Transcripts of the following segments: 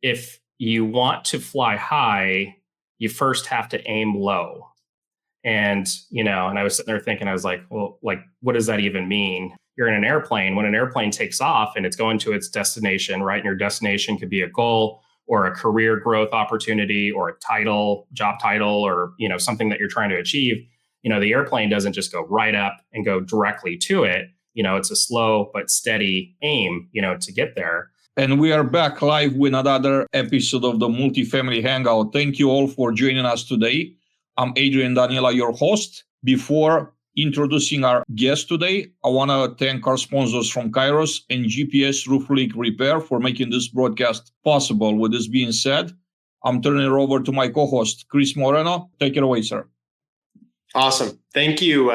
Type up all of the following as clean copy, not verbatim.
if you want to fly high, you first have to aim low. And, and I was sitting there thinking, I was like, well, like, what does that even mean? You're in an airplane. When an airplane takes off and it's going to its destination, right? And your destination could be a goal or a career growth opportunity or a title, job title, or, something that you're trying to achieve. The airplane doesn't just go right up and go directly to it. It's a slow but steady aim, to get there. And we are back live with another episode of the Multifamily Hangout. Thank you all for joining us today. I'm Adrian Daniela, your host. Before introducing our guest today, I want to thank our sponsors from Kairos and GPS Roof Leak Repair for making this broadcast possible. With this being said, I'm turning it over to my co-host, Chris Moreno. Take it away, sir. Awesome. Thank you,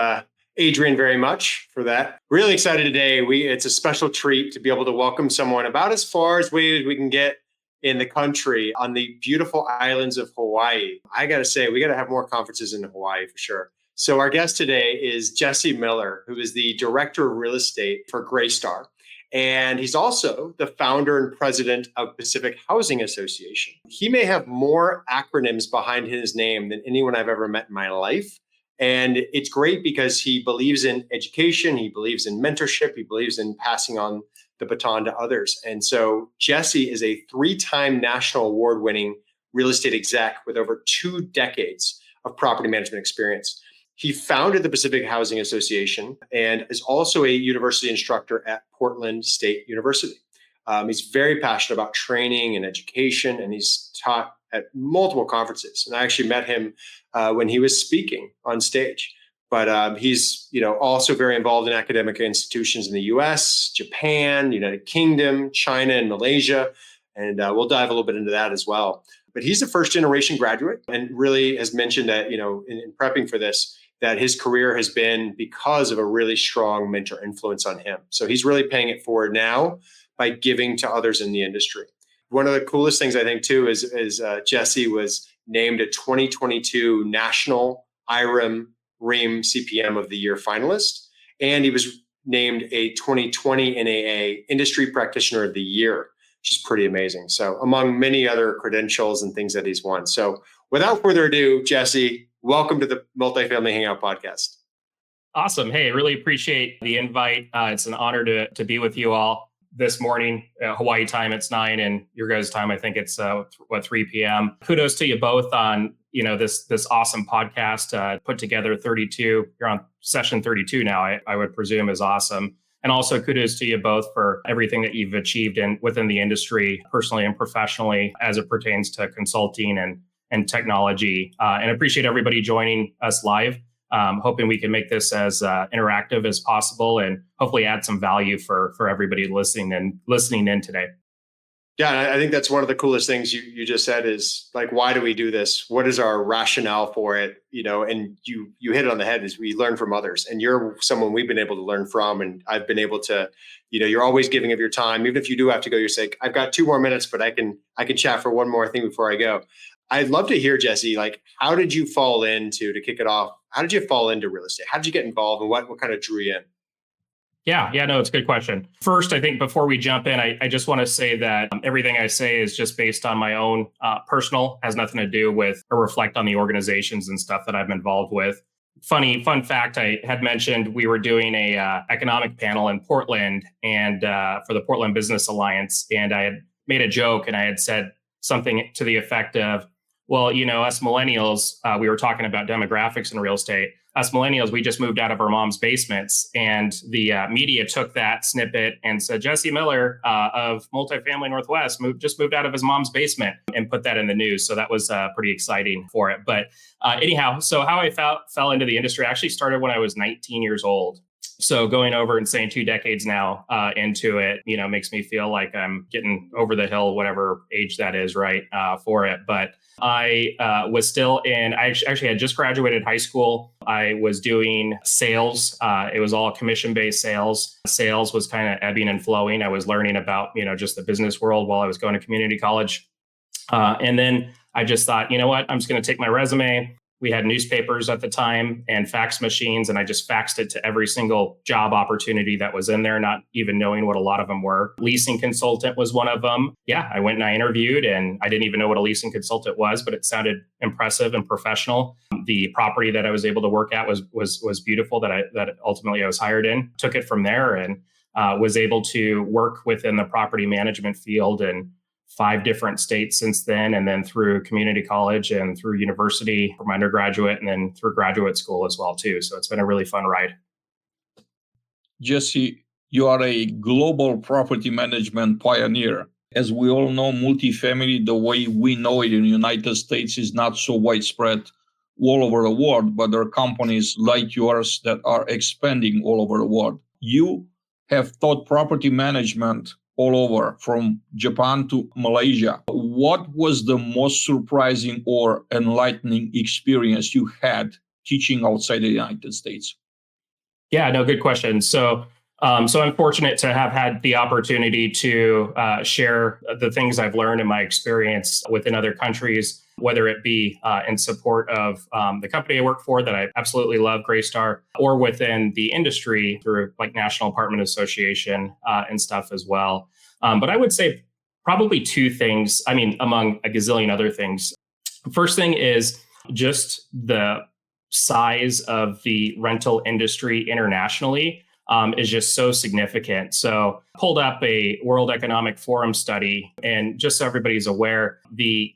Adrian, very much for that. Really excited today. It's a special treat to be able to welcome someone about as far as we can get in the country on the beautiful islands of Hawaii. I got to say, we got to have more conferences in Hawaii for sure. So our guest today is Jesse Miller, who is the Director of Real Estate for Greystar. And he's also the founder and president of Pacific Housing Association. He may have more acronyms behind his name than anyone I've ever met in my life. And it's great because he believes in education, he believes in mentorship, he believes in passing on the baton to others. And so Jesse is a 3-time national award-winning real estate exec with over 2 decades of property management experience. He founded the Pacific Housing Association and is also a university instructor at Portland State University. He's very passionate about training and education, and he's taught at multiple conferences. And I actually met him when he was speaking on stage. But he's also very involved in academic institutions in the U.S., Japan, United Kingdom, China, and Malaysia. And we'll dive a little bit into that as well. But he's a first-generation graduate and really has mentioned that, in prepping for this, that his career has been because of a really strong mentor influence on him. So he's really paying it forward now by giving to others in the industry. One of the coolest things I think too is Jesse was named a 2022 National IREM REAM CPM of the Year finalist, and he was named a 2020 NAA Industry Practitioner of the Year, which is pretty amazing. So among many other credentials and things that he's won. So without further ado, Jesse, welcome to the Multifamily Hangout podcast. Awesome. Hey, really appreciate the invite. It's an honor to be with you all this morning, Hawaii time. It's 9, and your guys' time, I think it's 3 p.m. Kudos to you both on this awesome podcast. Put together 32. You're on session 32 now. I would presume is awesome. And also kudos to you both for everything that you've achieved within the industry, personally and professionally, as it pertains to consulting and technology. And appreciate everybody joining us live. Hoping we can make this as interactive as possible and hopefully add some value for everybody listening in today. Yeah, I think that's one of the coolest things you just said is like, why do we do this? What is our rationale for it? And you hit it on the head is we learn from others, and you're someone we've been able to learn from. And I've been able to, you're always giving of your time. Even if you do have to go, you're saying, I've got 2 more minutes, but I can chat for one more thing before I go. I'd love to hear, Jesse, like, how did you fall into, to kick it off, how did you fall into real estate? How did you get involved, and what kind of drew you in? Yeah, no, it's a good question. First, I think before we jump in, I just want to say that everything I say is just based on my own personal, has nothing to do with or reflect on the organizations and stuff that I'm involved with. Fun fact, I had mentioned we were doing a economic panel in Portland and for the Portland Business Alliance. And I had made a joke and I had said something to the effect of, well, us millennials, we were talking about demographics in real estate. Us millennials, we just moved out of our mom's basements, and the media took that snippet and said, Jesse Miller of Multifamily Northwest just moved out of his mom's basement, and put that in the news. So that was pretty exciting for it. But anyhow, so how I fell into the industry, I actually started when I was 19 years old. So going over and saying 2 decades now into it, makes me feel like I'm getting over the hill, whatever age that is, right, for it. But I was still I actually had just graduated high school. I was doing sales. It was all commission-based sales. Sales was kind of ebbing and flowing. I was learning about, just the business world while I was going to community college. And then I just thought, you know what, I'm just going to take my resume. we had newspapers at the time and fax machines, and I just faxed it to every single job opportunity that was in there, not even knowing what a lot of them were. Leasing consultant was one of them. Yeah, I went and I interviewed, and I didn't even know what a leasing consultant was, but it sounded impressive and professional. The property that I was able to work at was beautiful. That ultimately I was hired in. Took it from there and was able to work within the property management field in 5 different states since then, and then through community college and through university for my undergraduate, and then through graduate school as well too. So it's been a really fun ride. Jesse, you are a global property management pioneer. As we all know, multifamily, the way we know it in the United States, is not so widespread all over the world, but there are companies like yours that are expanding all over the world. You have taught property management all over, from Japan to Malaysia. What was the most surprising or enlightening experience you had teaching outside the United States? Yeah, no, good question. So I'm fortunate to have had the opportunity to share the things I've learned in my experience within other countries, whether it be in support of the company I work for that I absolutely love, Greystar, or within the industry through like National Apartment Association and stuff as well. But I would say probably 2 things, I mean, among a gazillion other things. First thing is just the size of the rental industry internationally is just so significant. So pulled up a World Economic Forum study, and just so everybody's aware, the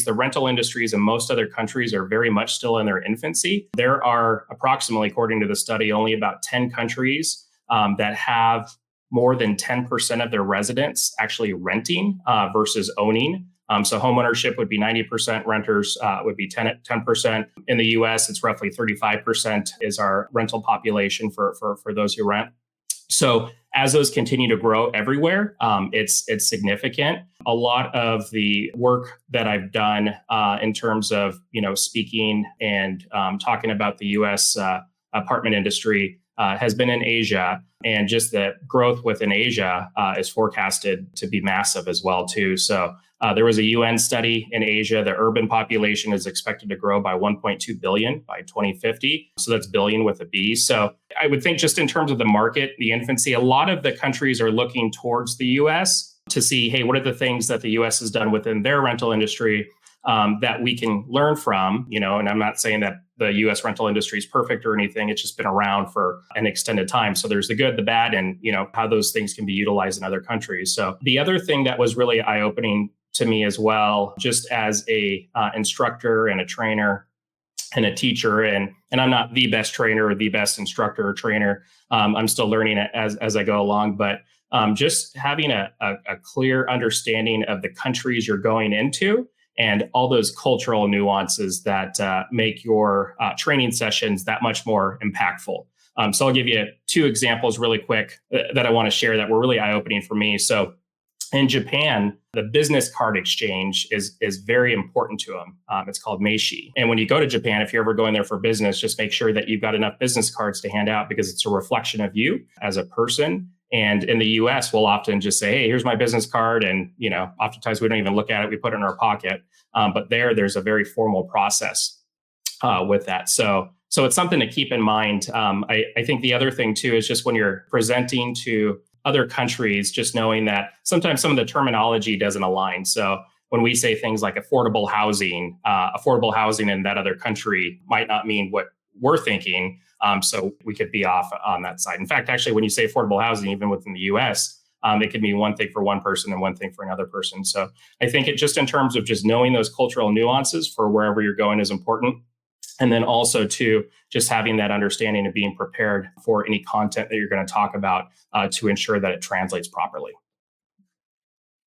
rental industries in most other countries are very much still in their infancy. There are approximately, according to the study, only about 10 countries that have more than 10% of their residents actually renting versus owning. So homeownership would be 90%, renters would be 10%. In the US, it's roughly 35% is our rental population for those who rent. So as those continue to grow everywhere, it's significant. A lot of the work that I've done in terms of speaking and talking about the US apartment industry has been in Asia, and just the growth within Asia is forecasted to be massive as well too. So there was a UN study in Asia. The urban population is expected to grow by 1.2 billion by 2050. So that's billion with a B. So I would think just in terms of the market, the infancy, a lot of the countries are looking towards the US to see, hey, what are the things that the US has done within their rental industry that we can learn from, and I'm not saying that the US rental industry is perfect or anything. It's just been around for an extended time. So there's the good, the bad, and how those things can be utilized in other countries. So the other thing that was really eye-opening to me as well, just as a instructor and a trainer and a teacher, and I'm not the best trainer or the best instructor or trainer. I'm still learning it as I go along, but just having a clear understanding of the countries you're going into and all those cultural nuances that make your training sessions that much more impactful. So I'll give you 2 examples really quick that I want to share that were really eye-opening for me. So in Japan, the business card exchange is very important to them. It's called Meishi. And when you go to Japan, if you're ever going there for business, just make sure that you've got enough business cards to hand out, because it's a reflection of you as a person. And in the US, we'll often just say, hey, here's my business card. And, oftentimes we don't even look at it. We put it in our pocket. But there's a very formal process with that. So it's something to keep in mind. I think the other thing too is just when you're presenting to other countries, just knowing that sometimes some of the terminology doesn't align. So when we say things like affordable housing in that other country might not mean what we're thinking. So we could be off on that side. In fact, actually, when you say affordable housing, even within the US, it can mean one thing for one person and one thing for another person. So I think it just in terms of just knowing those cultural nuances for wherever you're going is important. And then also to just having that understanding and being prepared for any content that you're going to talk about to ensure that it translates properly.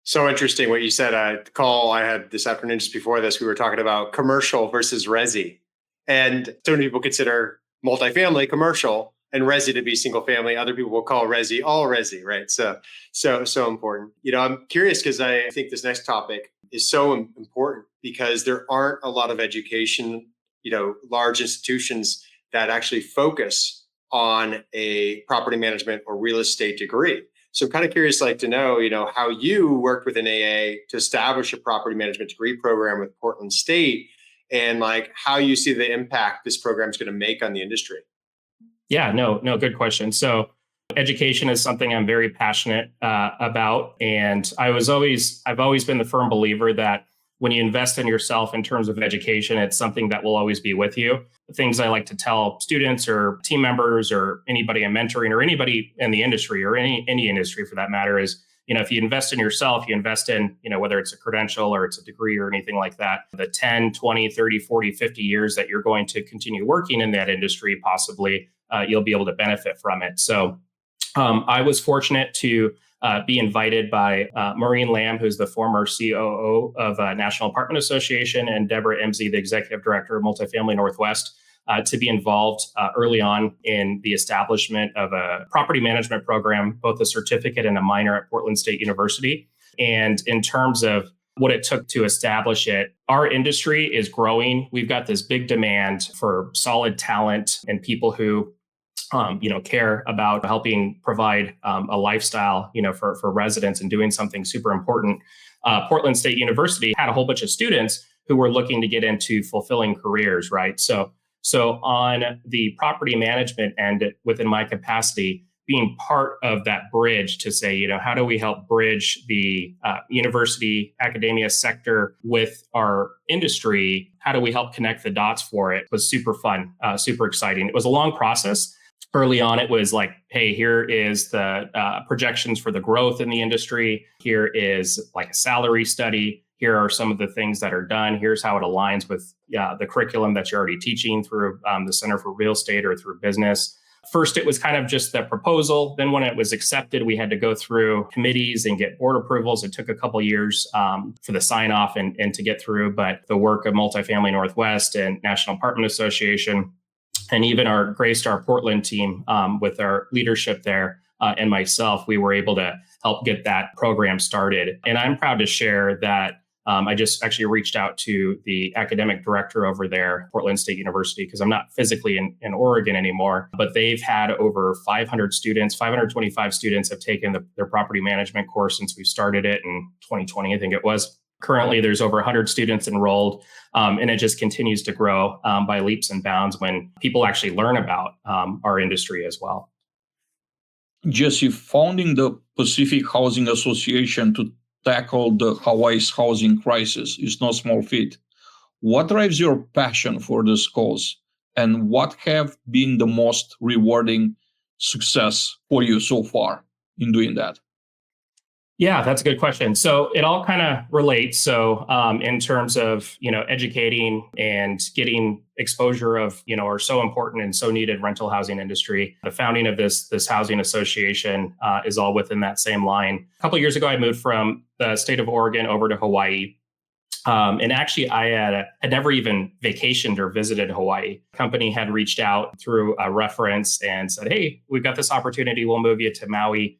So interesting what you said. The call I had this afternoon, just before this, we were talking about commercial versus resi. And so many people consider multifamily commercial and resi to be single family. Other people will call resi all resi, right? So important. I'm curious because I think this next topic is so important because there aren't a lot of education, large institutions that actually focus on a property management or real estate degree. So I'm kind of curious, to know, how you worked with an AA to establish a property management degree program with Portland State, and like how you see the impact this program is going to make on the industry. Yeah, no, good question. So education is something I'm very passionate about. And I've always been the firm believer that when you invest in yourself in terms of education, it's something that will always be with you. The things I like to tell students or team members or anybody I'm mentoring or anybody in the industry or any industry for that matter is, if you invest in yourself, you invest in, whether it's a credential or it's a degree or anything like that, the 10, 20, 30, 40, 50 years that you're going to continue working in that industry, possibly you'll be able to benefit from it. So I was fortunate to be invited by Maureen Lamb, who's the former COO of National Apartment Association, and Deborah Emsey, the executive director of Multifamily Northwest, to be involved early on in the establishment of a property management program, both a certificate and a minor at Portland State University. And in terms of what it took to establish it, our industry is growing. We've got this big demand for solid talent and people who care about helping provide a lifestyle, for residents and doing something super important. Portland State University had a whole bunch of students who were looking to get into fulfilling careers, right? So on the property management end, within my capacity, being part of that bridge to say, how do we help bridge the university academia sector with our industry? How do we help connect the dots for it? Was super fun, super exciting. It was a long process. Early on, it was like, hey, here is the projections for the growth in the industry. Here is like a salary study. Here are some of the things that are done. Here's how it aligns with the curriculum that you're already teaching through the Center for Real Estate or through business. First, it was kind of just the proposal. Then when it was accepted, we had to go through committees and get board approvals. It took a couple of years for the sign off and to get through. But the work of Multifamily Northwest and National Apartment Association, and even our Greystar Portland team with our leadership there and myself, we were able to help get that program started. And I'm proud to share that I just actually reached out to the academic director over there, Portland State University, because I'm not physically in Oregon anymore, but they've had over 500 students, 525 students have taken their property management course since we started it in 2020, I think it was. Currently, there's over 100 students enrolled, and it just continues to grow by leaps and bounds when people actually learn about our industry as well. Jesse, founding the Pacific Housing Association to tackle the Hawaii's housing crisis is no small feat. What drives your passion for this cause, and what have been the most rewarding success for you so far in doing that? Yeah, that's a good question. So it all kind of relates. So in terms of, educating and getting exposure of, our so important and so needed rental housing industry, the founding of this housing association is all within that same line. A couple of years ago, I moved from the state of Oregon over to Hawaii. And actually, I had never even vacationed or visited Hawaii. The company had reached out through a reference and said, hey, we've got this opportunity. We'll move you to Maui.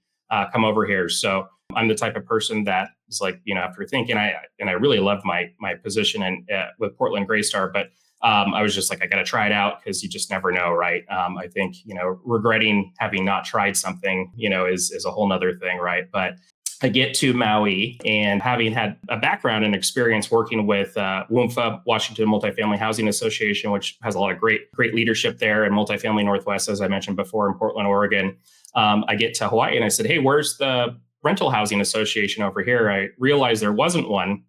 Come over here. So I'm the type of person that is like, after thinking, I really loved my position with Portland Greystar, but I was just like, I got to try it out because you just never know, right? I think, regretting having not tried something, is a whole nother thing, right? But I get to Maui and having had a background and experience working with WMFA, Washington Multifamily Housing Association, which has a lot of great leadership there, and Multifamily Northwest, as I mentioned before, in Portland, Oregon. I get to Hawaii and I said, hey, where's the rental housing association over here? I realized there wasn't one.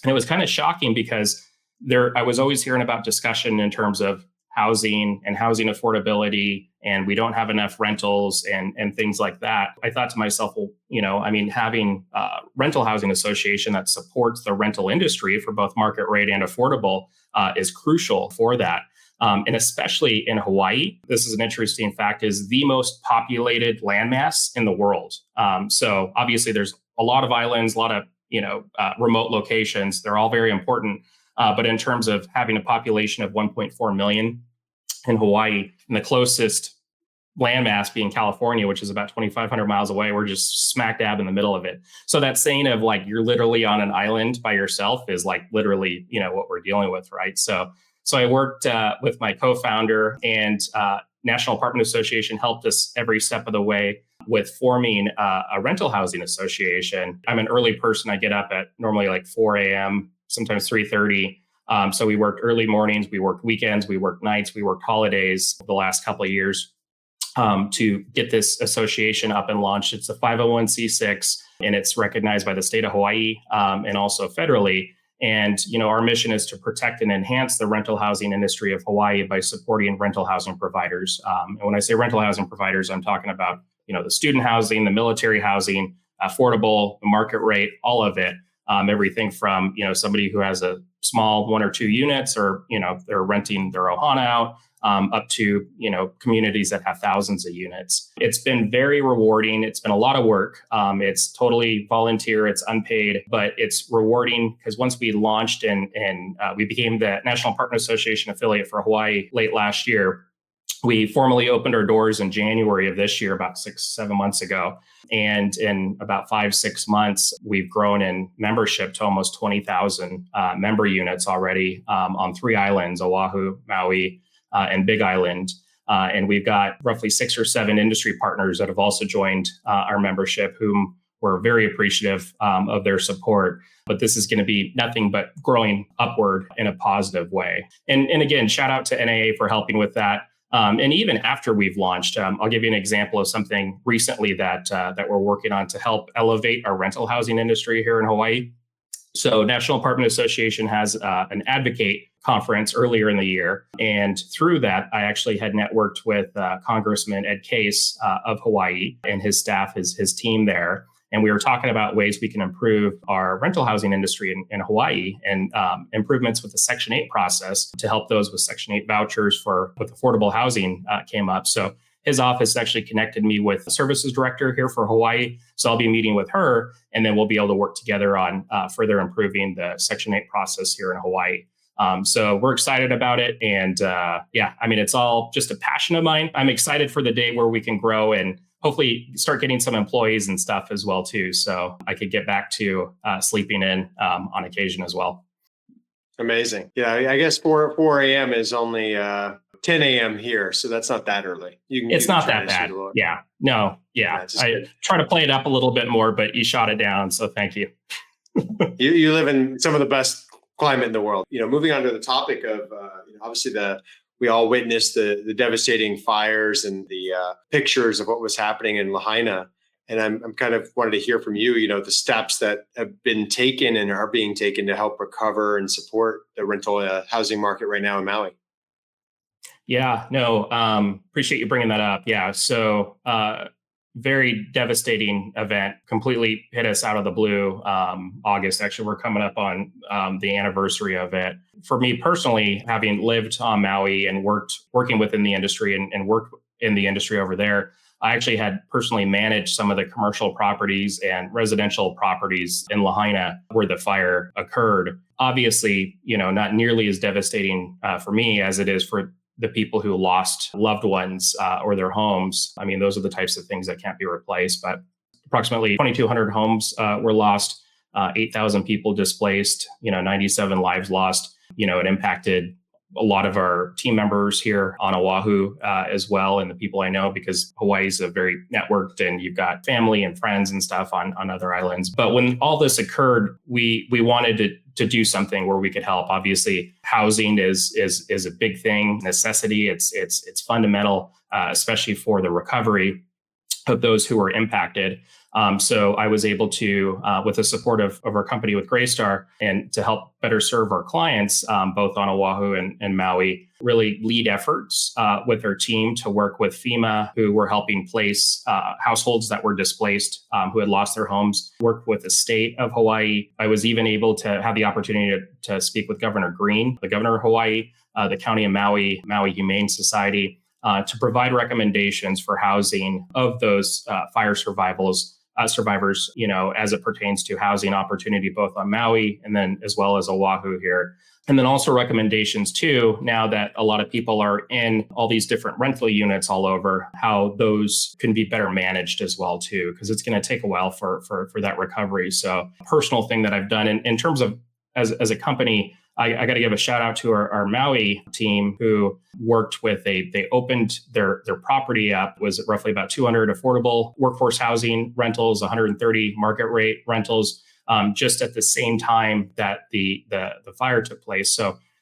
And it was kind of shocking because I was always hearing about discussion in terms of housing and housing affordability, and we don't have enough rentals and things like that. I thought to myself, well, having a rental housing association that supports the rental industry for both market rate and affordable is crucial for that. And especially in Hawaii, this is an interesting fact, is the most populated landmass in the world. So obviously there's a lot of islands, a lot of, remote locations. They're all very important. But in terms of having a population of 1.4 million in Hawaii, and the closest landmass being California, which is about 2,500 miles away, we're just smack dab in the middle of it. So that saying of like, you're literally on an island by yourself is like literally, what we're dealing with, right? So I worked with my co-founder, and National Apartment Association helped us every step of the way with forming a rental housing association. I'm an early person. I get up at normally like 4 a.m., sometimes 3:30. So we worked early mornings, we worked weekends, we worked nights, we worked holidays the last couple of years to get this association up and launched. It's a 501c6 and it's recognized by the state of Hawaii and also federally. And, our mission is to protect and enhance the rental housing industry of Hawaii by supporting rental housing providers. And when I say rental housing providers, I'm talking about, the student housing, the military housing, affordable, market rate, all of it. Everything from, somebody who has a small 1 or 2 units or, they're renting their ohana out up to, communities that have thousands of units. It's been very rewarding. It's been a lot of work. It's totally volunteer. It's unpaid, but it's rewarding because once we launched and we became the National Apartment Association affiliate for Hawaii late last year, we formally opened our doors in January of this year, about 6-7 months ago. And in about 5-6 months, we've grown in membership to almost 20,000 member units already on 3 islands, Oahu, Maui, and Big Island. And we've got roughly 6 or 7 industry partners that have also joined our membership, whom we're very appreciative of their support. But this is going to be nothing but growing upward in a positive way. And again, shout out to NAA for helping with that. And even after we've launched, I'll give you an example of something recently that we're working on to help elevate our rental housing industry here in Hawaii. So National Apartment Association has an advocate conference earlier in the year. And through that, I actually had networked with Congressman Ed Case of Hawaii and his staff, his team there. And we were talking about ways we can improve our rental housing industry in Hawaii and improvements with the Section 8 process to help those with Section 8 vouchers with affordable housing came up. So his office actually connected me with the services director here for Hawaii. So I'll be meeting with her, and then we'll be able to work together on further improving the Section 8 process here in Hawaii. So we're excited about it. And it's all just a passion of mine. I'm excited for the day where we can grow and hopefully start getting some employees and stuff as well, too. So I could get back to sleeping in on occasion as well. Amazing. Yeah, I guess 4 a.m. is only 10 a.m. here. So that's not that early. It's not that bad. Yeah. No. Yeah. I try to play it up a little bit more, but you shot it down. So thank you. You live in some of the best climate in the world. Moving on to the topic of, obviously we all witnessed the devastating fires and the pictures of what was happening in Lahaina. And I'm kind of wanted to hear from you, the steps that have been taken and are being taken to help recover and support the rental housing market right now in Maui. Yeah, no, appreciate you bringing that up. Yeah, so very devastating event, completely hit us out of the blue. August, actually, we're coming up on the anniversary of it. For me personally, having lived on Maui and working within the industry and worked in the industry over there, I actually had personally managed some of the commercial properties and residential properties in Lahaina where the fire occurred. Obviously, not nearly as devastating for me as it is for the people who lost loved ones or their homes. I mean, those are the types of things that can't be replaced. But approximately 2,200 homes were lost, 8,000 people displaced, 97 lives lost. It impacted a lot of our team members here on Oahu as well, and the people I know, because Hawaii's a very networked and you've got family and friends and stuff on other islands. But when all this occurred, we wanted to do something where we could help. Obviously, housing is a big thing, necessity. It's fundamental, especially for the recovery of those who were impacted. So I was able to, with the support of our company with Greystar, and to help better serve our clients, both on Oahu and Maui, really lead efforts with our team to work with FEMA, who were helping place households that were displaced, who had lost their homes, worked with the state of Hawaii. I was even able to have the opportunity to speak with Governor Green, the governor of Hawaii, the county of Maui, Maui Humane Society, to provide recommendations for housing of those fire survivors, as it pertains to housing opportunity, both on Maui and then as well as Oahu here. And then also recommendations too, now that a lot of people are in all these different rental units all over, how those can be better managed as well too, because it's going to take a while for that recovery. So personal thing that I've done in terms of as a company, I got to give a shout out to our Maui team who worked with they opened their property up, was roughly about 200 affordable workforce housing rentals, 130 market rate rentals. just at the same time that the fire took place.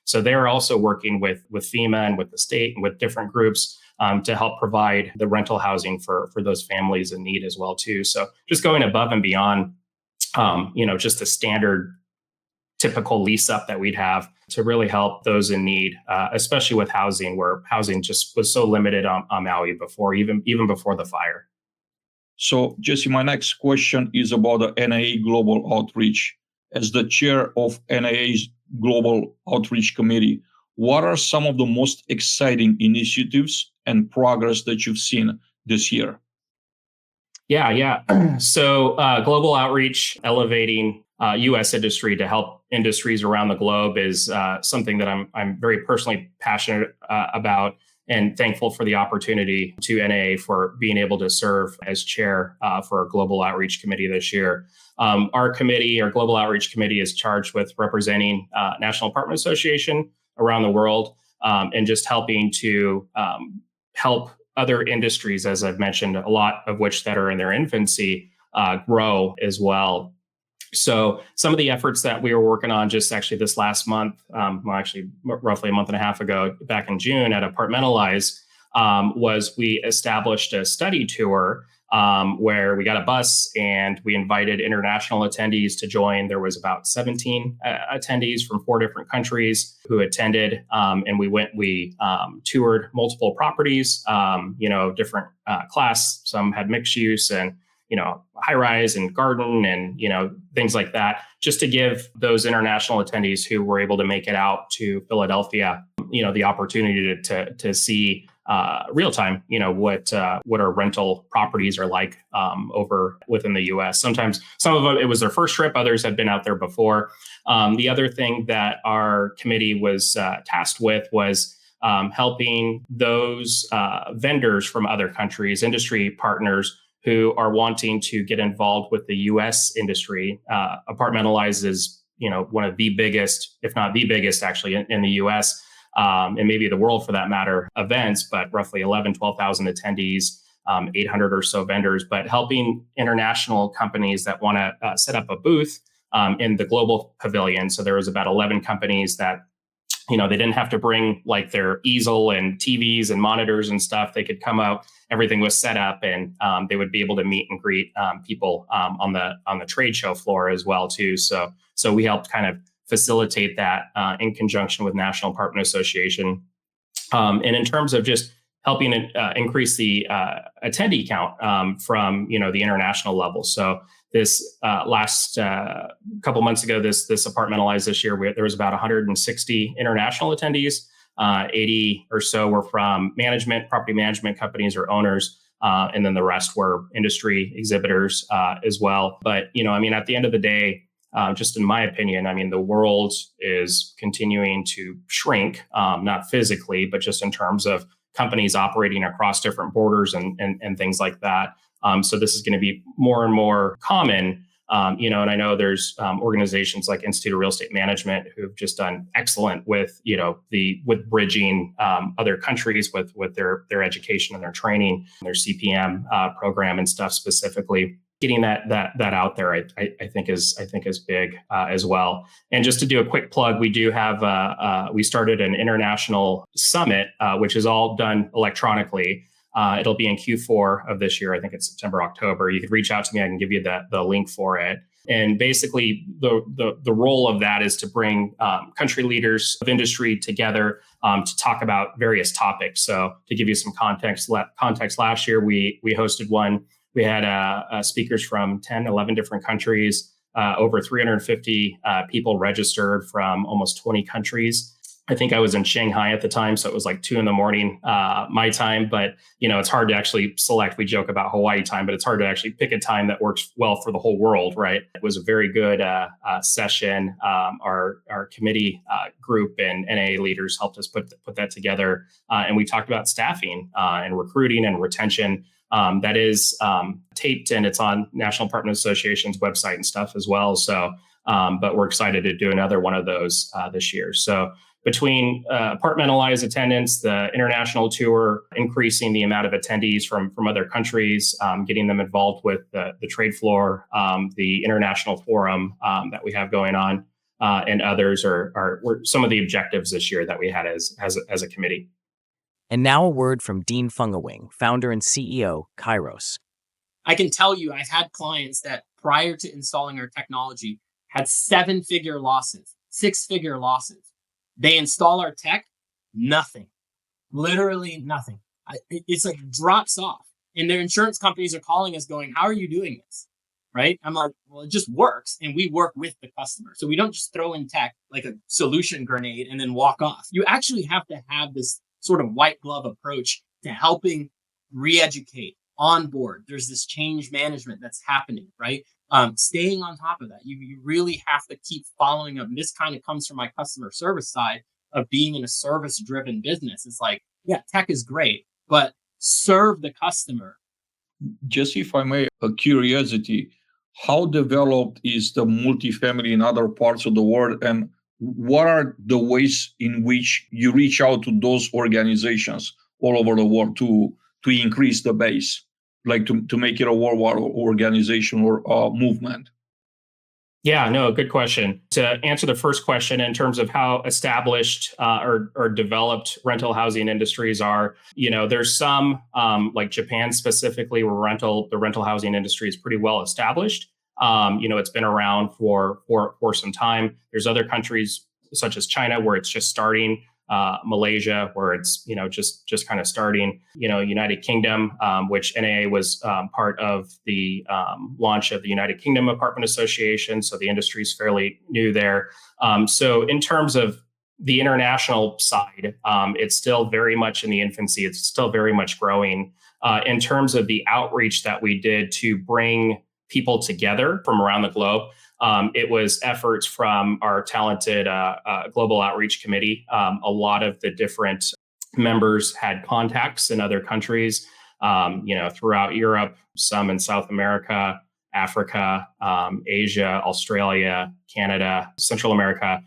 So they're also working with FEMA and with the state and with different groups to help provide the rental housing for those families in need as well too. So just going above and beyond, just the standard typical lease up that we'd have to really help those in need, especially with housing, where housing just was so limited on Maui before, even before the fire. So, Jesse, my next question is about the NAA Global Outreach. As the chair of NAA's Global Outreach Committee, what are some of the most exciting initiatives and progress that you've seen this year? Yeah. So global outreach, elevating U.S. industry to help industries around the globe is something that I'm very personally passionate about, and thankful for the opportunity to NAA for being able to serve as chair for our Global Outreach Committee this year. Our Global Outreach Committee, is charged with representing National Apartment Association around the world, and just helping to help other industries, as I've mentioned, a lot of which that are in their infancy, grow as well. So some of the efforts that we were working on just actually this last month, roughly a month and a half ago, back in June at Apartmentalize, was we established a study tour where we got a bus and we invited international attendees to join. There was about 17 attendees from 4 different countries who attended, and we toured multiple properties, different class. Some had mixed use and high rise and garden and things like that, just to give those international attendees who were able to make it out to Philadelphia, the opportunity to see real time, what our rental properties are like over within the U.S. Sometimes some of them, it was their first trip. Others had been out there before. The other thing that our committee was tasked with was helping those vendors from other countries, industry partners who are wanting to get involved with the U.S. industry. Apartmentalize is, one of the biggest, if not the biggest, actually in the U.S. And maybe the world for that matter, events, but roughly 12,000 attendees, 800 or so vendors, but helping international companies that want to set up a booth in the global pavilion. So there was about 11 companies that, they didn't have to bring like their easel and TVs and monitors and stuff. They could come out, everything was set up, and they would be able to meet and greet people on the trade show floor as well too. So we helped kind of facilitate that in conjunction with National Apartment Association. And in terms of just helping increase the attendee count from the international level. So this last couple months ago, this Apartmentalize this year, there was about 160 international attendees. 80 or so were from property management companies or owners. And then the rest were industry exhibitors as well. But, at the end of the day, just in my opinion, the world is continuing to shrink, not physically, but just in terms of companies operating across different borders and things like that. So this is going to be more and more common, and I know there's organizations like Institute of Real Estate Management who've just done excellent with, with bridging other countries with their education and their training, their CPM program and stuff specifically. Getting that out there, I think is big as well. And just to do a quick plug, we do have we started an international summit, which is all done electronically. It'll be in Q4 of this year. I think it's September, October. You could reach out to me. I can give you the link for it. And basically, the role of that is to bring country leaders of industry together to talk about various topics. So to give you some context, last year we hosted one. We had speakers from 10, 11 different countries, over 350 people registered from almost 20 countries. I think I was in Shanghai at the time, so it was like 2 a.m. My time. But it's hard to actually select. We joke about Hawaii time, but it's hard to actually pick a time that works well for the whole world, right? It was a very good session. Our committee group and NAA leaders helped us put that together, and we talked about staffing and recruiting and retention. That is taped, and it's on National Apartment Association's website and stuff as well. So, but we're excited to do another one of those this year. So between apartmentalized attendance, the international tour, increasing the amount of attendees from other countries, getting them involved with the trade floor, the international forum that we have going on, and others were some of the objectives this year that we had as a committee. And now a word from Dean Fungawing, founder and CEO, Kairos. I can tell you I've had clients that prior to installing our technology had 7-figure losses, 6-figure losses. They install our tech, nothing, literally nothing. It's like drops off. And their insurance companies are calling us going, how are you doing this? Right? I'm like, well, it just works. And we work with the customer. So we don't just throw in tech like a solution grenade and then walk off. You actually have to have this sort of white glove approach to helping re-educate, onboard. There's this change management that's happening, right? Staying on top of that. You really have to keep following up. And this kind of comes from my customer service side of being in a service-driven business. It's like, yeah, tech is great, but serve the customer. Just if I may, a curiosity, how developed is the multifamily in other parts of the world, and what are the ways in which you reach out to those organizations all over the world to increase the base, like to make it a worldwide organization or movement? Yeah, no, good question. To answer the first question in terms of how established or developed rental housing industries are, there's some like Japan specifically where the rental housing industry is pretty well established. It's been around for some time. There's other countries such as China where it's just starting. Malaysia, where it's just kind of starting, United Kingdom, which NAA was part of the launch of the United Kingdom Apartment Association, so the industry is fairly new there. So in terms of the international side, it's still very much in the infancy. It's still very much growing. In terms of the outreach that we did to bring people together from around the globe, it was efforts from our talented Global Outreach Committee. A lot of the different members had contacts in other countries, throughout Europe, some in South America, Africa, Asia, Australia, Canada, Central America.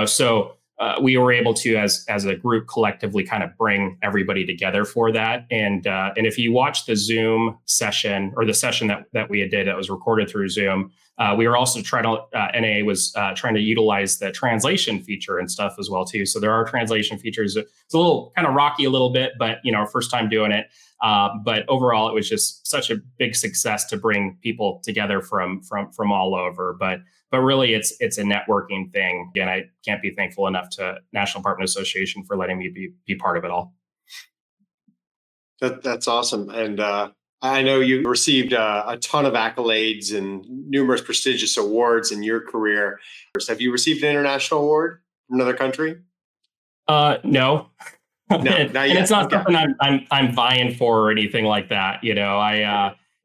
So we were able to, as a group, collectively kind of bring everybody together for that. And if you watch the Zoom session or the session that we did that was recorded through Zoom, we were also NAA was trying to utilize the translation feature and stuff as well too. So there are translation features. It's a little kind of rocky a little bit, but our first time doing it. But overall, it was just such a big success to bring people together from all over. But really, it's a networking thing. And I can't be thankful enough to National Apartment Association for letting me be part of it all. That's awesome. And I know you received a ton of accolades and numerous prestigious awards in your career. Have you received an international award from another country? No. No, and not yet. It's not Okay. something I'm vying for or anything like that.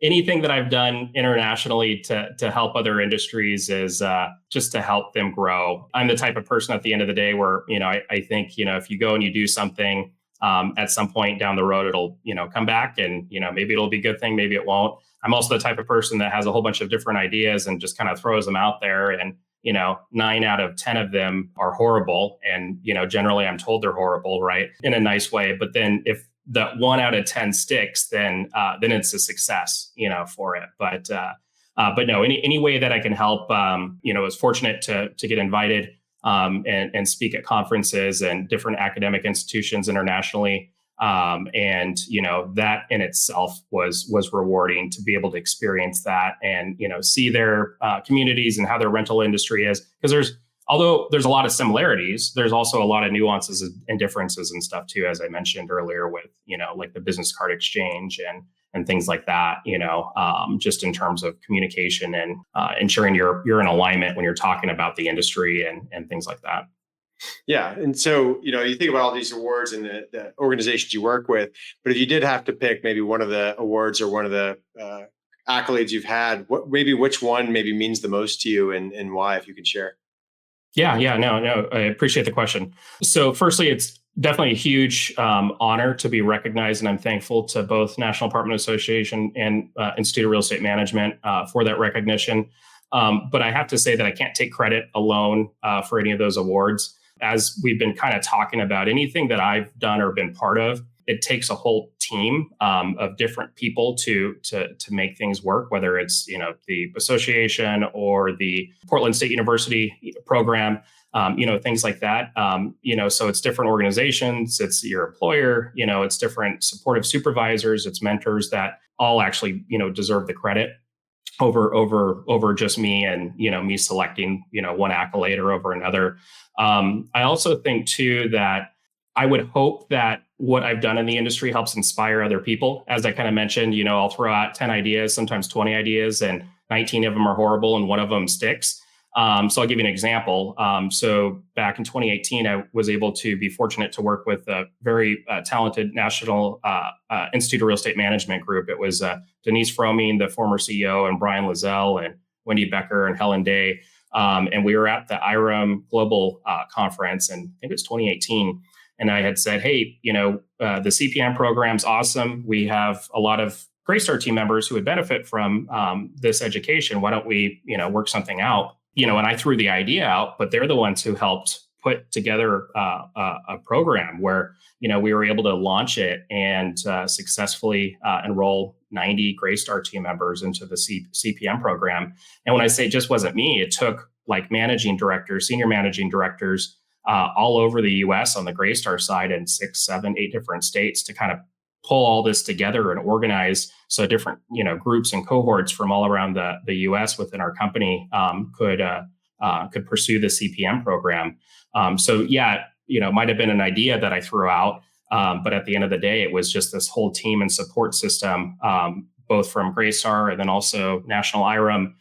Anything that I've done internationally to help other industries is just to help them grow. I'm the type of person at the end of the day where, I think, if you go and you do something, at some point down the road, it'll, come back and, maybe it'll be a good thing, maybe it won't. I'm also the type of person that has a whole bunch of different ideas and just kind of throws them out there. And, 9 out of 10 of them are horrible. And, generally I'm told they're horrible, right? In a nice way. But then if that 1 out of 10 sticks, then it's a success, for it. But no, any way that I can help, I was fortunate to get invited and speak at conferences and different academic institutions internationally. And that in itself was rewarding to be able to experience that and, see their communities and how their rental industry is. Because although there's a lot of similarities, there's also a lot of nuances and differences and stuff too, as I mentioned earlier with, like the business card exchange and things like that, just in terms of communication and ensuring you're in alignment when you're talking about the industry and things like that. Yeah. And so, you think about all these awards and the organizations you work with, but if you did have to pick maybe one of the awards or one of the accolades you've had, which one maybe means the most to you and why, if you could share? Yeah, no, I appreciate the question. So firstly, it's definitely a huge honor to be recognized, and I'm thankful to both National Apartment Association and Institute of Real Estate Management for that recognition. But I have to say that I can't take credit alone for any of those awards. as we've been kind of talking about, anything that I've done or been part of, it takes a whole team of different people to make things work, whether it's the association or the Portland State University program, things like that. So it's different organizations, it's your employer, it's different supportive supervisors, it's mentors that all actually deserve the credit over just me and me selecting one accolade or over another. I also think too that I would hope that what I've done in the industry helps inspire other people. As I kind of mentioned, I'll throw out 10 ideas, sometimes 20 ideas, and 19 of them are horrible and one of them sticks. So I'll give you an example. So back in 2018, I was able to be fortunate to work with a very talented National Institute of Real Estate Management group. It was Denise Fromine, the former CEO, and Brian Lizelle, and Wendy Becker, and Helen Day. And we were at the IREM Global Conference, and I think it was 2018. And I had said, hey, the CPM program's awesome. We have a lot of Greystar team members who would benefit from this education. Why don't we, work something out? And I threw the idea out, but they're the ones who helped put together a program where, we were able to launch it and successfully enroll 90 Greystar team members into the CPM program. And when I say it just wasn't me, it took like managing directors, senior managing directors, all over the U.S. on the Greystar side in 6, 7, 8 different states to kind of pull all this together and organize so different groups and cohorts from all around the U.S. within our company could pursue the CPM program. Might have been an idea that I threw out, but at the end of the day, it was just this whole team and support system, both from Greystar and then also National IREM,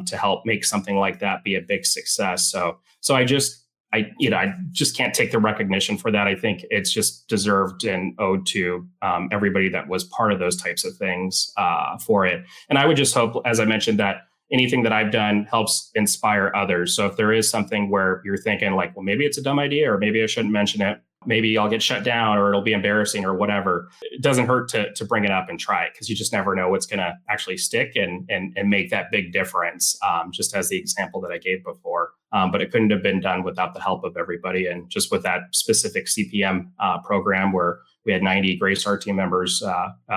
to help make something like that be a big success. So I just can't take the recognition for that. I think it's just deserved and owed to everybody that was part of those types of things for it. And I would just hope, as I mentioned, that anything that I've done helps inspire others. So if there is something where you're thinking like, well, maybe it's a dumb idea, or maybe I shouldn't mention it, maybe I'll get shut down or it'll be embarrassing or whatever, it doesn't hurt to bring it up and try it, because you just never know what's going to actually stick and make that big difference, just as the example that I gave before. But it couldn't have been done without the help of everybody. And just with that specific CPM program where we had 90 Greystar team members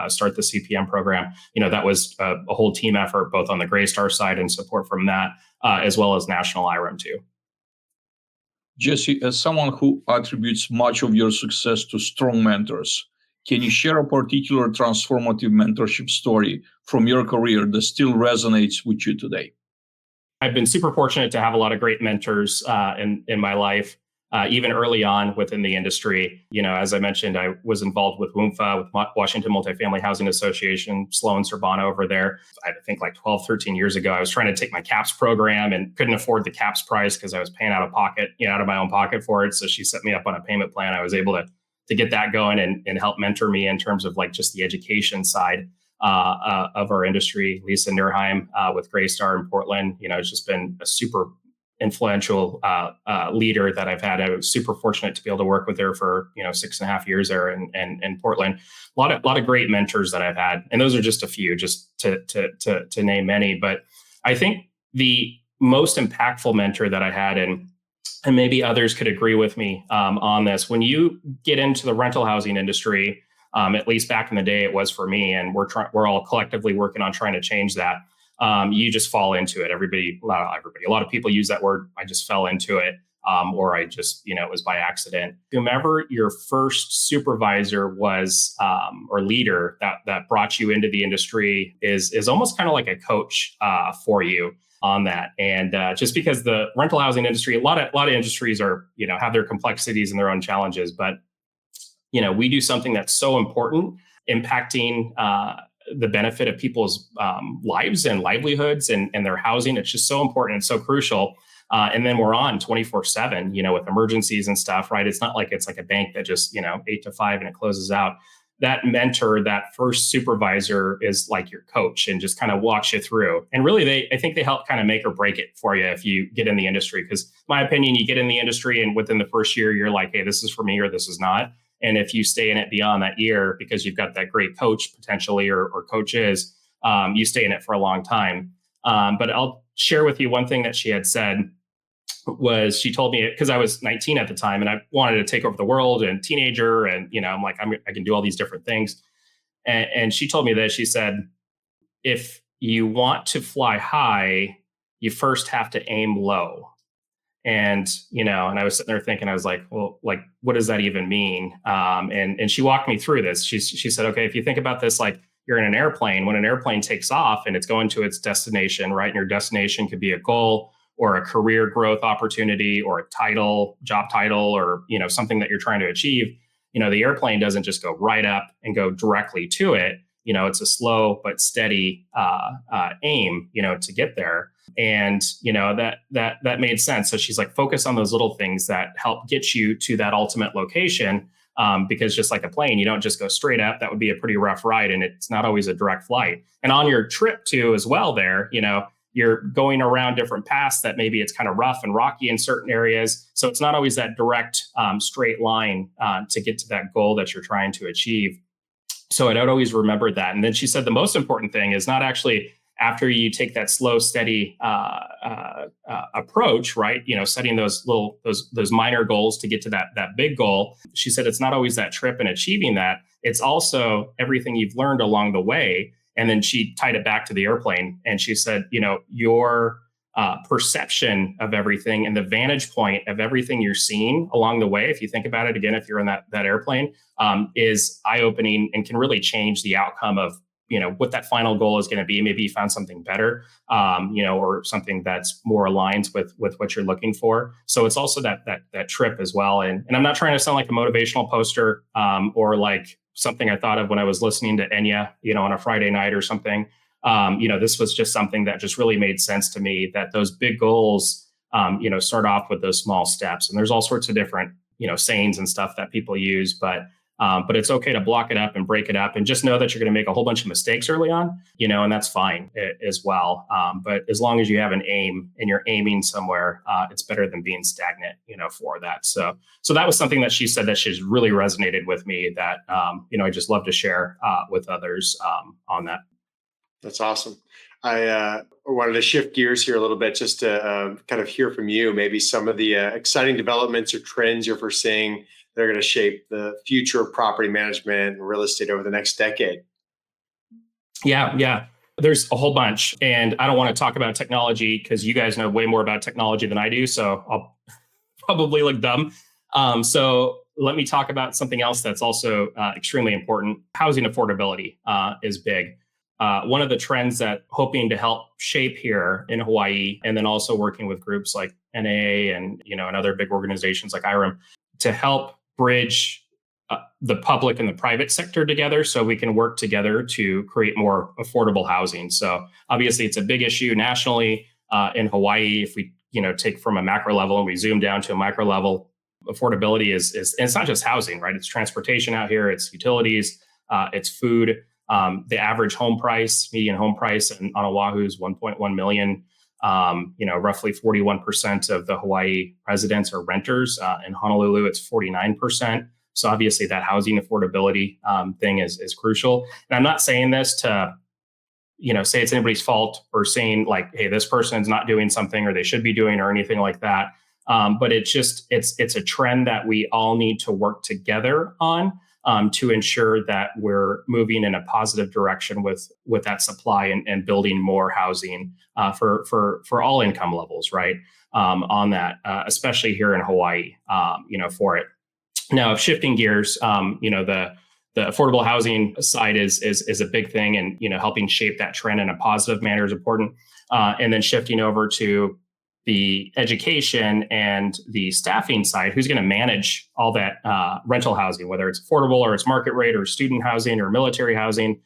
start the CPM program, that was a whole team effort, both on the Greystar side and support from that, as well as National IREM too. Jesse, as someone who attributes much of your success to strong mentors, can you share a particular transformative mentorship story from your career that still resonates with you today? I've been super fortunate to have a lot of great mentors in my life, even early on within the industry. As I mentioned, I was involved with WMFA, with Washington Multifamily Housing Association, Sloan Sorbonne over there. I think like 12, 13 years ago, I was trying to take my CAPS program and couldn't afford the CAPS price because I was paying out of my own pocket for it. So she set me up on a payment plan. I was able to get that going and help mentor me in terms of like just the education side of our industry. Lisa Nurheim with Greystar in Portland, it's just been a super influential leader that I've had. I was super fortunate to be able to work with her for 6.5 years there in Portland. A lot of great mentors that I've had, and those are just a few, just to name many. But I think the most impactful mentor that I had, and maybe others could agree with me on this, when you get into the rental housing industry, at least back in the day, it was for me, and we're all collectively working on trying to change that. You just fall into it. A lot of people use that word. I just fell into it. Or I just, it was by accident. Whomever your first supervisor was, or leader that brought you into the industry is almost kind of like a coach for you on that. And just because the rental housing industry, a lot of industries are, have their complexities and their own challenges, but we do something that's so important, impacting the benefit of people's lives and livelihoods and their housing. It's just so important and so crucial. And then we're on 24/7, with emergencies and stuff, right? It's not like it's like a bank that just, 8 to 5 and it closes out. That mentor, that first supervisor is like your coach and just kind of walks you through. And really, I think they help kind of make or break it for you if you get in the industry. Because my opinion, you get in the industry and within the first year, you're like, hey, this is for me or this is not. And if you stay in it beyond that year, because you've got that great coach potentially or coaches, you stay in it for a long time. But I'll share with you one thing that she had said. was she told me, because I was 19 at the time and I wanted to take over the world and teenager. And, I'm like, I can do all these different things. And she told me this. She said, if you want to fly high, you first have to aim low. And, and I was sitting there thinking, I was like, well, like, what does that even mean? And she walked me through this. She said, okay, if you think about this, like you're in an airplane, when an airplane takes off and it's going to its destination, right? And your destination could be a goal or a career growth opportunity or a title, job title, or, something that you're trying to achieve. The airplane doesn't just go right up and go directly to it. It's a slow but steady aim, to get there. And, that made sense. So she's like, focus on those little things that help get you to that ultimate location. Because just like a plane, you don't just go straight up. That would be a pretty rough ride. And it's not always a direct flight. And on your trip too, as well there, you're going around different paths that maybe it's kind of rough and rocky in certain areas. So it's not always that direct, straight line to get to that goal that you're trying to achieve. So I'd always remember that. And then she said the most important thing is not actually after you take that slow, steady approach, right? Setting those minor goals to get to that big goal. She said it's not always that trip and achieving that. It's also everything you've learned along the way. And then she tied it back to the airplane. And she said, your perception of everything and the vantage point of everything you're seeing along the way, if you think about it again, if you're in that airplane, is eye-opening and can really change the outcome of what that final goal is going to be. Maybe you found something better, or something that's more aligned with what you're looking for. So it's also that trip as well. And I'm not trying to sound like a motivational poster, or like something I thought of when I was listening to Enya, on a Friday night or something. This was just something that just really made sense to me, that those big goals, start off with those small steps. And there's all sorts of different, sayings and stuff that people use, but it's okay to block it up and break it up and just know that you're going to make a whole bunch of mistakes early on, and that's fine as well. But as long as you have an aim and you're aiming somewhere, it's better than being stagnant, for that. So that was something that she said that she's really resonated with me that, I just love to share with others on that. That's awesome. I wanted to shift gears here a little bit just to kind of hear from you, maybe some of the exciting developments or trends you're foreseeing that are going to shape the future of property management and real estate over the next decade. Yeah. There's a whole bunch. And I don't want to talk about technology because you guys know way more about technology than I do. So I'll probably look dumb. So let me talk about something else that's also extremely important. Housing affordability is big. One of the trends that hoping to help shape here in Hawaii, and then also working with groups like NAA and other big organizations like IREM to help bridge the public and the private sector together so we can work together to create more affordable housing. So obviously it's a big issue nationally in Hawaii. If we take from a macro level and we zoom down to a micro level, affordability is and it's not just housing, right? It's transportation out here, it's utilities, it's food. The average home price, median home price on Oahu is 1.1 million. Roughly 41% of the Hawaii residents are renters. In Honolulu, it's 49%. So obviously that housing affordability thing is crucial. And I'm not saying this to, say it's anybody's fault or saying like, hey, this person's not doing something or they should be doing or anything like that. But it's a trend that we all need to work together on. To ensure that we're moving in a positive direction with that supply and building more housing for all income levels, right? On that, especially here in Hawaii, for it. Now, shifting gears, the affordable housing side is a big thing, and helping shape that trend in a positive manner is important. And then shifting over to the education and the staffing side, who's going to manage all that rental housing, whether it's affordable or it's market rate or student housing or military housing,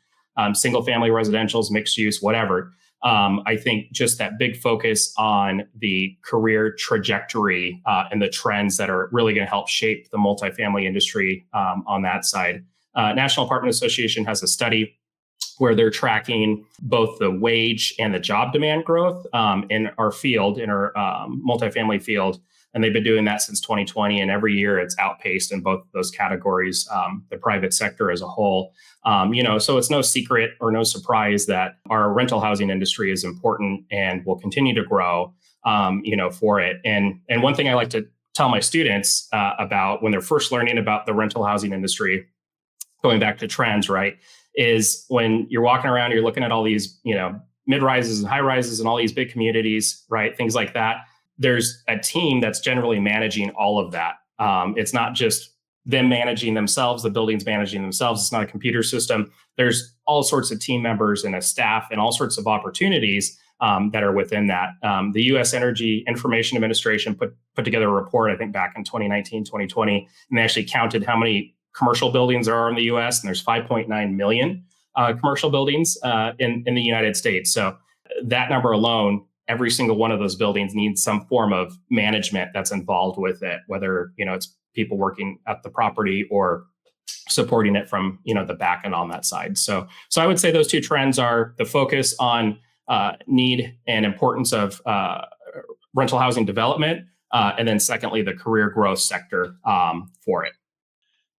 single family residentials, mixed use, whatever. I think just that big focus on the career trajectory and the trends that are really going to help shape the multifamily industry on that side. National Apartment Association has a study where they're tracking both the wage and the job demand growth in our field, in our multifamily field. And they've been doing that since 2020. And every year it's outpaced in both those categories, the private sector as a whole. So it's no secret or no surprise that our rental housing industry is important and will continue to grow. for it. And one thing I like to tell my students about when they're first learning about the rental housing industry, going back to trends, right, is when you're walking around, you're looking at all these, mid rises and high rises and all these big communities, right, things like that. There's a team that's generally managing all of that. It's not just them managing themselves, the buildings managing themselves. It's not a computer system. There's all sorts of team members and a staff and all sorts of opportunities that are within that. The U.S. Energy Information Administration put together a report, I think back in 2019, 2020, and they actually counted how many commercial buildings there are in the U.S. And there's 5.9 million commercial buildings in the United States. So that number alone, every single one of those buildings needs some form of management that's involved with it, whether it's people working at the property or supporting it from the back end on that side. So I would say those two trends are the focus on need and importance of rental housing development, and then secondly, the career growth sector for it.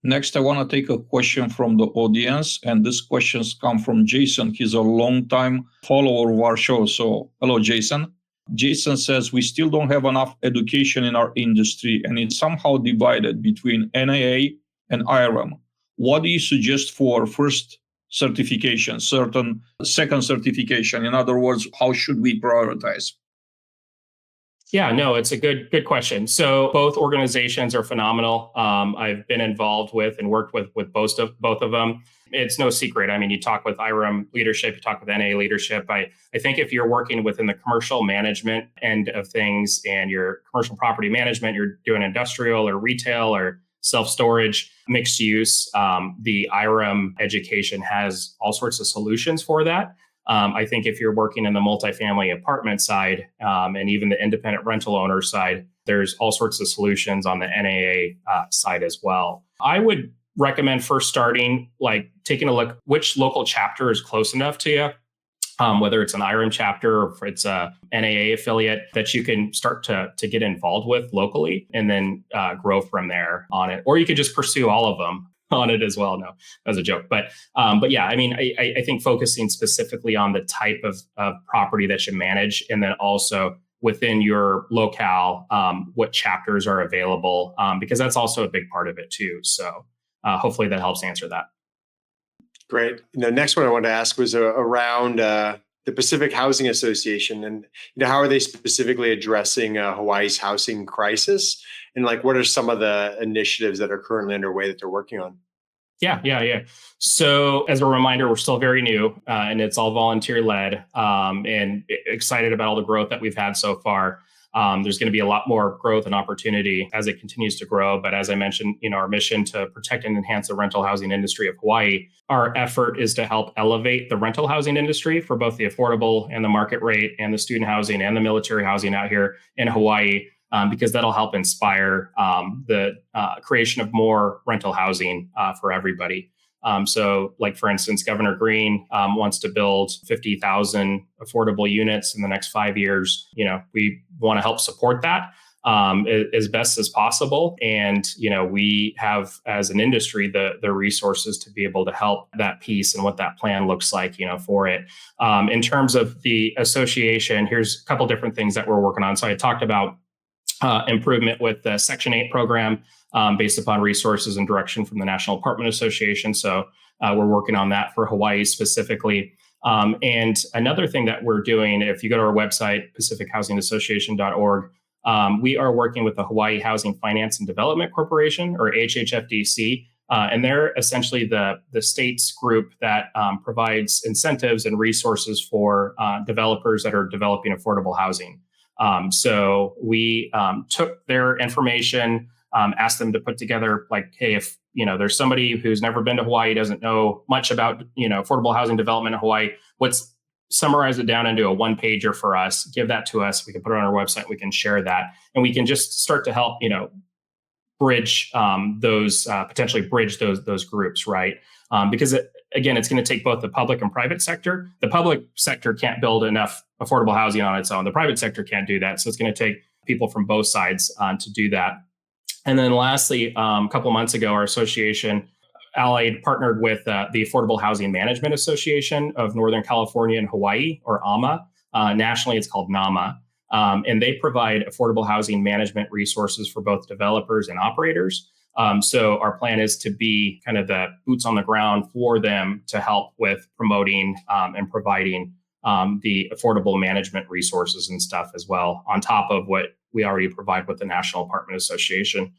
Next, I want to take a question from the audience, and this questions come from Jason. He's a long-time follower of our show. So, hello, Jason. Jason says, we still don't have enough education in our industry, and it's somehow divided between NAA and IRM. What do you suggest for first certification, second certification? In other words, how should we prioritize? Yeah, no, it's a good question. So both organizations are phenomenal. I've been involved with and worked with both of them. It's no secret. I mean, you talk with IRM leadership, you talk with NA leadership. I think if you're working within the commercial management end of things and your commercial property management, you're doing industrial or retail or self-storage, mixed use, the IRM education has all sorts of solutions for that. I think if you're working in the multifamily apartment side and even the independent rental owner side, there's all sorts of solutions on the NAA side as well. I would recommend first starting, taking a look which local chapter is close enough to you, whether it's an IRM chapter or if it's a NAA affiliate that you can start to get involved with locally and then grow from there on it. Or you could just pursue all of them on it as well. No, that was a joke. But yeah, I mean, I think focusing specifically on the type of property that you manage, and then also within your locale, what chapters are available, because that's also a big part of it too. So hopefully that helps answer that. Great. The next one I wanted to ask was around the Pacific Housing Association, and how are they specifically addressing Hawaii's housing crisis, and what are some of the initiatives that are currently underway that they're working on? Yeah. So as a reminder, we're still very new and it's all volunteer led, and excited about all the growth that we've had so far. There's going to be a lot more growth and opportunity as it continues to grow. But as I mentioned, our mission to protect and enhance the rental housing industry of Hawaii, our effort is to help elevate the rental housing industry for both the affordable and the market rate and the student housing and the military housing out here in Hawaii, because that'll help inspire the creation of more rental housing for everybody. So for instance, Governor Green wants to build 50,000 affordable units in the next 5 years. We want to help support that as best as possible. And, we have as an industry, the resources to be able to help that piece and what that plan looks like, for it. In terms of the association, here's a couple different things that we're working on. So I talked about improvement with the Section 8 program based upon resources and direction from the National Apartment Association. So we're working on that for Hawaii specifically. And another thing that we're doing, if you go to our website, pacifichousingassociation.org, we are working with the Hawaii Housing Finance and Development Corporation, or HHFDC. And they're essentially the state's group that provides incentives and resources for developers that are developing affordable housing. So we took their information, asked them to put together hey, if there's somebody who's never been to Hawaii, doesn't know much about affordable housing development in Hawaii, let's summarize it down into a one-pager for us, give that to us, we can put it on our website, we can share that, and we can just start to help bridge potentially bridge those groups, right? Because again, it's going to take both the public and private sector. The public sector can't build enough affordable housing on its own. The private sector can't do that. So it's going to take people from both sides to do that. And then lastly, a couple of months ago, our association, Allied, partnered with the Affordable Housing Management Association of Northern California and Hawaii, or AMA. Nationally, it's called NAMA. And they provide affordable housing management resources for both developers and operators. So our plan is to be kind of the boots on the ground for them to help with promoting and providing the affordable management resources and stuff as well, on top of what we already provide with the National Apartment Association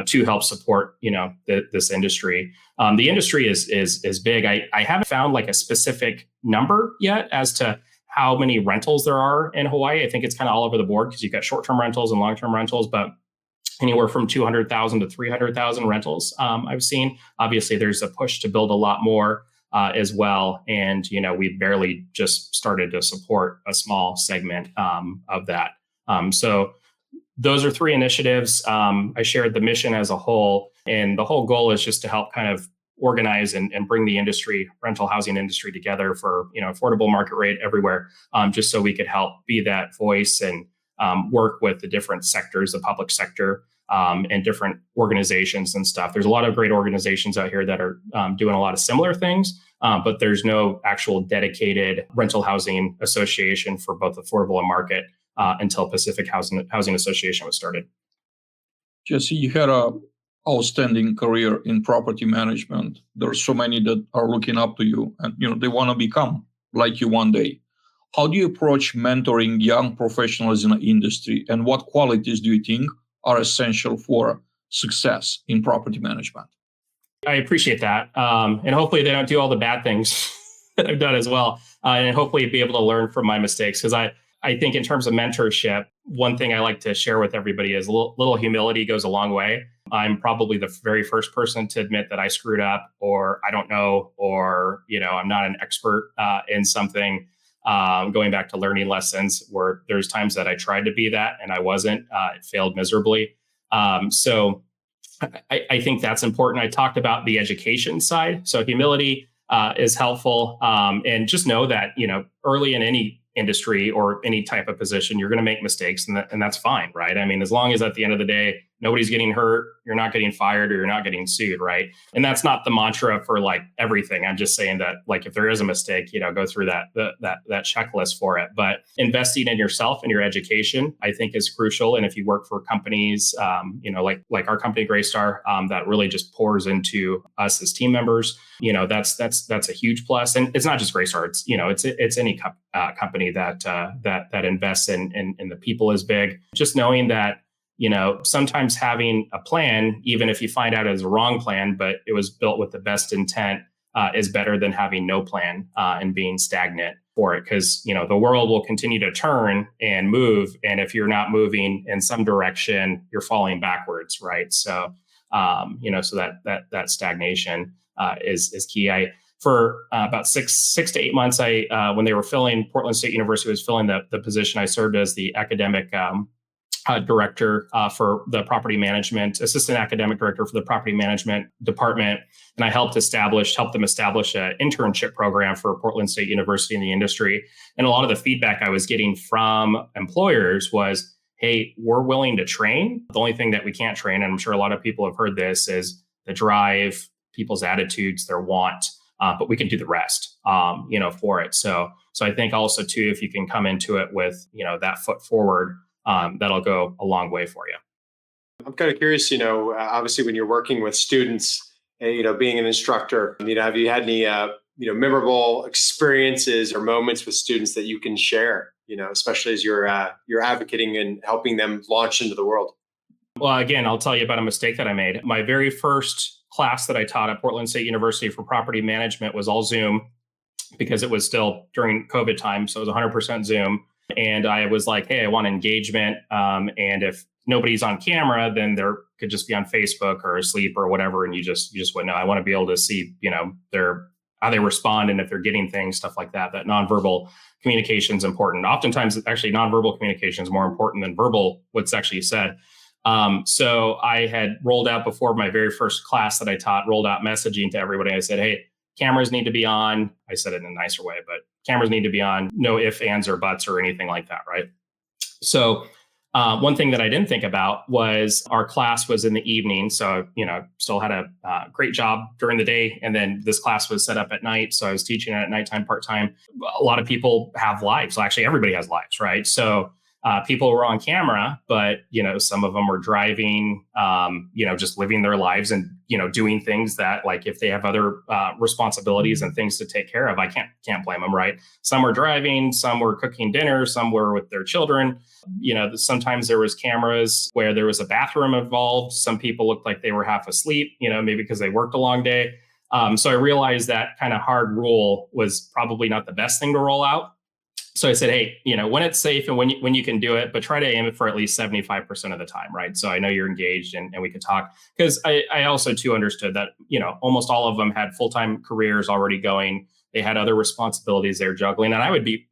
to help support, this industry. The industry is big. I haven't found like a specific number yet as to how many rentals there are in Hawaii. I think it's kind of all over the board because you've got short-term rentals and long-term rentals, but anywhere from 200,000 to 300,000 rentals I've seen. Obviously, there's a push to build a lot more as well. And, we've barely just started to support a small segment of that. So those are three initiatives. I shared the mission as a whole, and the whole goal is just to help kind of organize and bring the rental housing industry together for, affordable market rate everywhere, just so we could help be that voice and work with the different sectors, the public sector, and different organizations and stuff. There's a lot of great organizations out here that are doing a lot of similar things, but there's no actual dedicated rental housing association for both affordable and market until Pacific Housing Association was started. Jesse, you had a outstanding career in property management. There's so many that are looking up to you, and they want to become like you one day. How do you approach mentoring young professionals in the industry, and what qualities do you think are essential for success in property management? I appreciate that. And hopefully they don't do all the bad things that I've done as well. And hopefully be able to learn from my mistakes. Because I think in terms of mentorship, one thing I like to share with everybody is a little humility goes a long way. I'm probably the very first person to admit that I screwed up, or I don't know, or, I'm not an expert in something. Going back to learning lessons, where there's times that I tried to be that and I wasn't, it failed miserably. So I think that's important. I talked about the education side. So humility is helpful. And just know that, early in any industry or any type of position, you're going to make mistakes, and that's fine, right? I mean, as long as at the end of the day, nobody's getting hurt, you're not getting fired, or you're not getting sued, right? And that's not the mantra for like everything. I'm just saying that, like, if there is a mistake, go through that checklist for it. But investing in yourself and your education, I think, is crucial. And if you work for companies, like our company Greystar, that really just pours into us as team members, that's a huge plus. And it's not just Greystar; it's any company that invests in the people is big. Just knowing that, sometimes having a plan, even if you find out it's a wrong plan, but it was built with the best intent, is better than having no plan and being stagnant for it. Because, the world will continue to turn and move. And if you're not moving in some direction, you're falling backwards, right? So, so that stagnation is key. For about six to 8 months, when they were filling, Portland State University was filling the position, I served as the academic director for the property management, assistant academic director for the property management department. And I helped them establish an internship program for Portland State University in the industry. And a lot of the feedback I was getting from employers was, hey, we're willing to train. The only thing that we can't train, and I'm sure a lot of people have heard this, is the drive, people's attitudes, their want. But we can do the rest, for it. So I think also too, if you can come into it with, that foot forward, that'll go a long way for you. I'm kind of curious, obviously when you're working with students, and, being an instructor, have you had any, memorable experiences or moments with students that you can share, especially as you're advocating and helping them launch into the world? Well, again, I'll tell you about a mistake that I made. My very first class that I taught at Portland State University for property management was all Zoom, because it was still during COVID time. So it was 100% Zoom. And I was like, hey, I want engagement. And if nobody's on camera, then there could just be on Facebook or asleep or whatever. And you just wouldn't know. I want to be able to see, how they respond, and if they're getting things, stuff like that. That nonverbal communication is important. Oftentimes, actually, nonverbal communication is more important than verbal, what's actually said. So I had rolled out, before my very first class that I taught, rolled out messaging to everybody. I said, hey, cameras need to be on. I said it in a nicer way, but cameras need to be on. No ifs, ands, or buts or anything like that, right? So one thing that I didn't think about was our class was in the evening. So, still had a great job during the day. And then this class was set up at night. So I was teaching at nighttime part-time. A lot of people have lives. Well, actually, everybody has lives, right? So people were on camera, but some of them were driving, just living their lives and doing things that, like, if they have other responsibilities and things to take care of, I can't blame them, right? Some were driving, some were cooking dinner, some were with their children. Sometimes there was cameras where there was a bathroom involved. Some people looked like they were half asleep, maybe because they worked a long day. So I realized that kind of hard rule was probably not the best thing to roll out. So I said, hey, when it's safe and when you can do it, but try to aim it for at least 75% of the time, right? So I know you're engaged and we could talk, because I also too understood that, almost all of them had full-time careers already going. They had other responsibilities they're juggling, and I would be,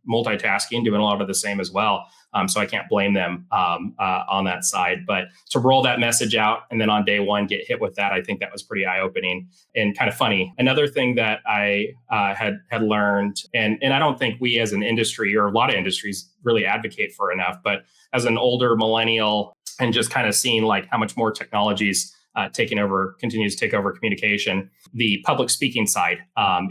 multitasking, doing a lot of the same as well. So I can't blame them on that side. But to roll that message out and then on day one get hit with that, I think that was pretty eye-opening and kind of funny. Another thing that I had learned, and I don't think we as an industry or a lot of industries really advocate for enough, but as an older millennial and just kind of seeing like how much more technologies continues to take over communication. The public speaking side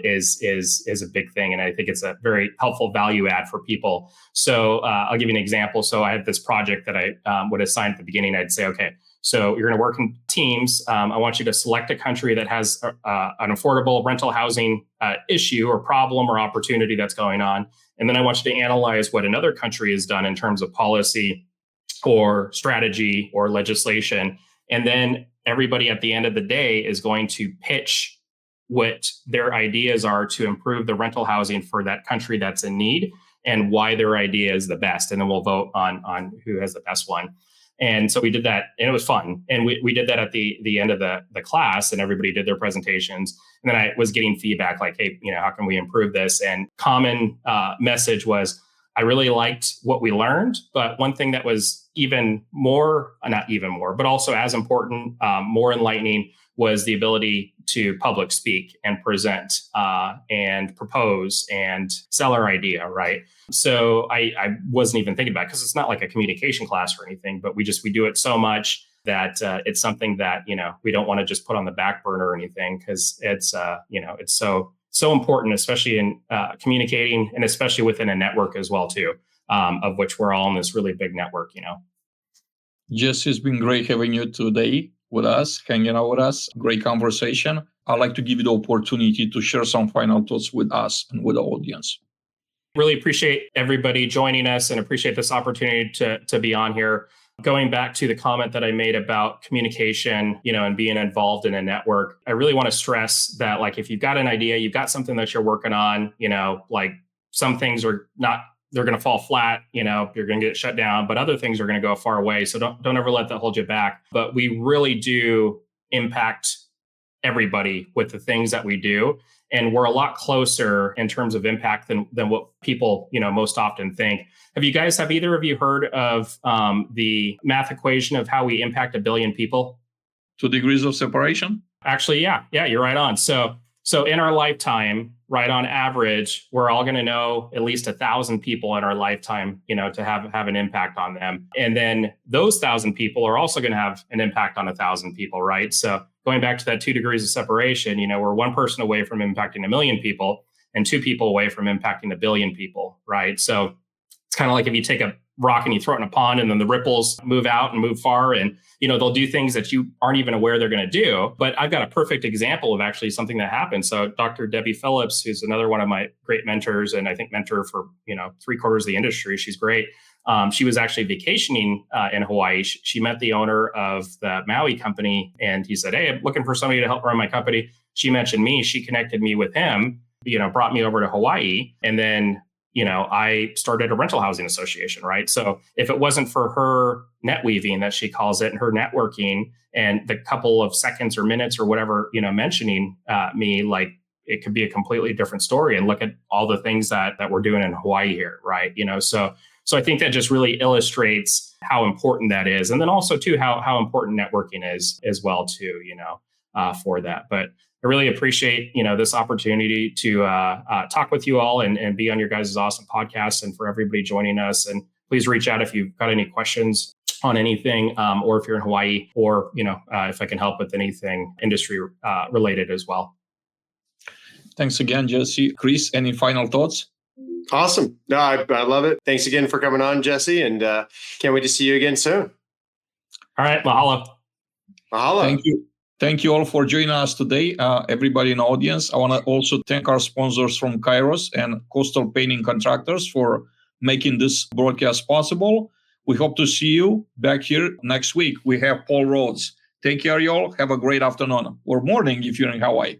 is a big thing, and I think it's a very helpful value add for people. So I'll give you an example. So I had this project that I would assign at the beginning. I'd say, okay, so you're going to work in teams. I want you to select a country that has an affordable rental housing issue or problem or opportunity that's going on, and then I want you to analyze what another country has done in terms of policy or strategy or legislation, and then everybody at the end of the day is going to pitch what their ideas are to improve the rental housing for that country that's in need and why their idea is the best. And then we'll vote on who has the best one. And so we did that, and it was fun. And we did that at the end of the class, and everybody did their presentations. And then I was getting feedback like, hey, how can we improve this? And common message was, I really liked what we learned, but one thing that was but also as important, more enlightening, was the ability to public speak and present and propose and sell our idea, right? So I wasn't even thinking about it because it's not like a communication class or anything, but we do it so much that it's something that, we don't want to just put on the back burner or anything, because it's so important, especially in communicating, and especially within a network as well too, of which we're all in this really big network. Jesse, it's been great having you today with us, hanging out with us. Great conversation. I'd like to give you the opportunity to share some final thoughts with us and with the audience. Really appreciate everybody joining us and appreciate this opportunity to be on here. Going back to the comment that I made about communication, and being involved in a network, I really want to stress that, like, if you've got an idea, you've got something that you're working on, like, some things they're going to fall flat, you're going to get shut down, but other things are going to go far away. So don't ever let that hold you back. But we really do impact everybody with the things that we do. And we're a lot closer in terms of impact than what people, most often think. Have either of you heard of the math equation of how we impact 1 billion people? 2 degrees of separation? Actually, yeah, you're right on. So in our lifetime, right, on average, we're all going to know at least 1,000 people in our lifetime, to have an impact on them. And then those 1,000 people are also going to have an impact on 1,000 people, right? So going back to that 2 degrees of separation, we're one person away from impacting 1 million people and 2 people away from impacting 1 billion people, right? So it's kind of like if you take a rock and you throw it in a pond, and then the ripples move out and move far, and they'll do things that you aren't even aware they're going to do. But I've got a perfect example of actually something that happened. So Dr. Debbie Phillips, who's another one of my great mentors, and I think mentor for 3/4 of the industry, she's great. She was actually vacationing in Hawaii. She met the owner of the Maui company, and he said, "Hey, I'm looking for somebody to help run my company." She mentioned me. She connected me with him. Brought me over to Hawaii, and then I started a rental housing association, right? So if it wasn't for her net weaving, that she calls it, and her networking, and the couple of seconds or minutes or whatever, mentioning me, like, it could be a completely different story. And look at all the things that we're doing in Hawaii here, right? So I think that just really illustrates how important that is. And then also too, how important networking is as well too, for that. But I really appreciate, this opportunity to talk with you all and be on your guys' awesome podcast, and for everybody joining us. And please reach out if you've got any questions on anything, or if you're in Hawaii, or, if I can help with anything industry related as well. Thanks again, Jesse. Chris, any final thoughts? Awesome. No, I love it. Thanks again for coming on, Jesse, and can't wait to see you again soon. All right. Mahalo. Mahalo. Thank you. Thank you all for joining us today, everybody in the audience. I want to also thank our sponsors from Kairos and Coastal Painting Contractors for making this broadcast possible. We hope to see you back here next week. We have Paul Rhodes. Take care, y'all. Have a great afternoon or morning if you're in Hawaii.